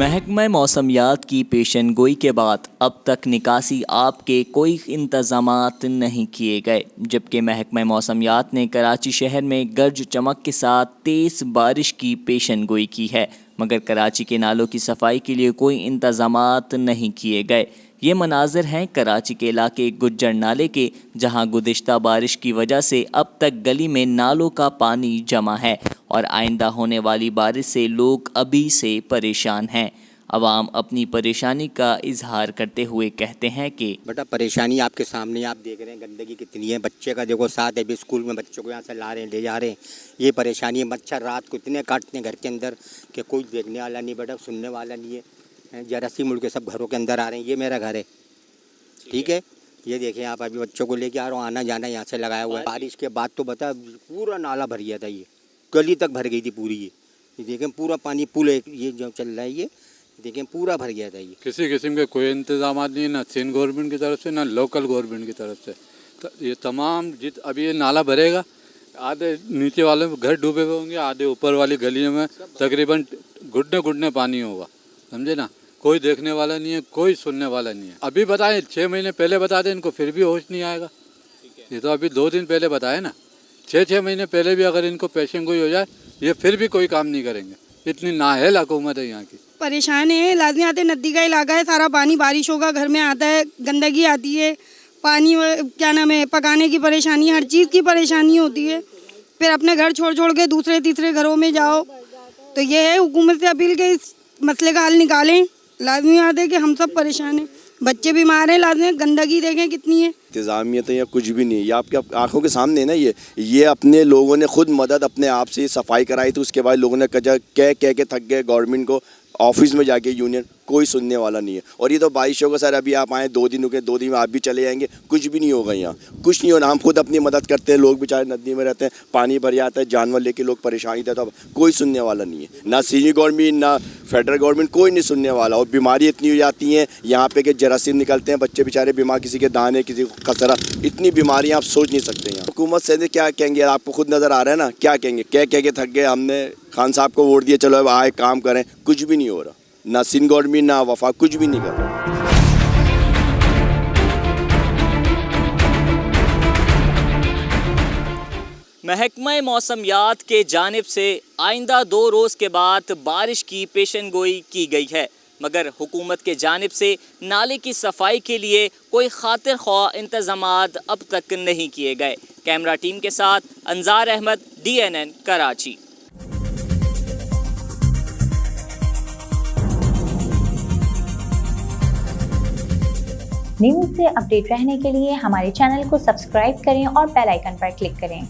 महकमा मौसमियात की पेशन गोई के बाद अब तक निकासी आब के कोई इंतज़ामात नहीं किए गए, जबकि महकमा मौसमियात ने कराची शहर में गरज चमक के साथ तेज़ बारिश की पेशन गोई की है, मगर कराची के नालों की सफाई के लिए कोई इंतज़ामात नहीं किए गए। ये मनाज़र हैं कराची के इलाके गुज्जर नाले के, जहां गुज़िश्ता बारिश की वजह से अब तक गली में नालों का पानी जमा है और आइंदा होने वाली बारिश से लोग अभी से परेशान हैं। अवाम अपनी परेशानी का इजहार करते हुए कहते हैं कि बेटा परेशानी आपके सामने आप देख रहे हैं, गंदगी कितनी है। बच्चे का देखो साथ है भी, स्कूल में बच्चों को यहाँ से ला रहे हैं ले जा रहे हैं। ये परेशानी है। मच्छर रात को इतने काटते हैं घर के अंदर कि कोई देखने वाला नहीं, बेटा सुनने वाला नहीं है। जरासी मुड़ के सब घरों के अंदर आ रहे हैं। ये मेरा घर है, ठीक है। ये देखें आप, अभी बच्चों को लेके आ रहा हूँ, आना जाना यहाँ से लगाया हुआ है। बारिश के बाद तो बता पूरा नाला भर गया था, ये गली तक भर गई थी पूरी। ये देखें पूरा पानी पुल ये जो चल रहा है ये देखें पूरा भर गया था। ये किसी किस्म के कोई इंतजाम नहीं है, ना सिंध गवर्नमेंट की तरफ से ना लोकल गवर्नमेंट की तरफ से। तो ये तमाम अभी ये नाला भरेगा, आधे नीचे वाले घर डूबे हुए होंगे, आधे ऊपर वाली गलियों में तकरीबन घुटने घुटने पानी होगा, समझे ना। कोई देखने वाला नहीं है, कोई सुनने वाला नहीं है। अभी बताएं 6 महीने पहले बता दें इनको, फिर भी होश नहीं आएगा। ये तो अभी 2 दिन पहले बताए ना। 6 महीने पहले भी अगर इनको पेशन गोई हो जाए, ये फिर भी कोई काम नहीं करेंगे। इतनी नाअहल हुकूमत है यहाँ की। परेशान है, लाजमी आते नदी का इलाका है, सारा पानी बारिश होगा घर में आता है, गंदगी आती है, पानी क्या नाम है, पकाने की परेशानी, हर चीज़ की परेशानी होती है। फिर अपने घर छोड़ छोड़ के दूसरे तीसरे घरों में जाओ। तो ये है हुकूमत से अपील के इस मसले का हल निकालें। लाजमी आते कि हम सब परेशान हैं, बच्चे बीमार हैं, लाजमी गंदगी देखें कितनी है। इंतज़ामियत या कुछ भी नहीं, ये आपके आंखों के सामने है ना। ये अपने लोगों ने खुद मदद अपने आप से सफाई कराई थी, उसके बाद लोगों ने कह के थक गए गवर्नमेंट को, ऑफिस में जाके यूनियन, कोई सुनने वाला नहीं है। और ये तो बारिश होगा सर, अभी आप आए 2 दिन रुके, 2 दिन में आप भी चले जाएंगे, कुछ भी नहीं होगा यहाँ, कुछ नहीं होना। हम खुद अपनी मदद करते हैं, लोग बेचारे नदी में रहते हैं, पानी भर जाता है, जानवर लेके लोग परेशानी थे, तो अब कोई सुनने वाला नहीं है, ना सीनियर गवर्नमेंट ना फेडरल गवर्नमेंट, कोई नहीं सुनने वाला। और बीमारी इतनी हो जाती हैं यहाँ पे कि जरासीम निकलते हैं, बच्चे बेचारे बीमार, किसी के दाने, किसी को खसरा, इतनी बीमारियाँ आप सोच नहीं सकते हैं। हुकूमत से क्या कहेंगे, आपको खुद नज़र आ रहा है ना, क्या कहेंगे, कह के थक गए। हमने खान साहब को वोट दिया, चलो अब आए काम करें, कुछ भी नहीं हो रहा। ना सिंध गवर्नमेंट ना वफा कुछ भी नहीं कर रहा। महकमा मौसमियात के जानिब से आइंदा 2 रोज़ के बाद बारिश की पेशन गोई की गई है, मगर हुकूमत के जानिब से नाले की सफाई के लिए कोई खातिर ख्वाह इंतज़ामात अब तक नहीं किए गए। कैमरा टीम के साथ अंजार अहमद, DNN कराची। न्यूज़ से अपडेट रहने के लिए हमारे चैनल को सब्सक्राइब करें और बेल आइकन पर क्लिक करें।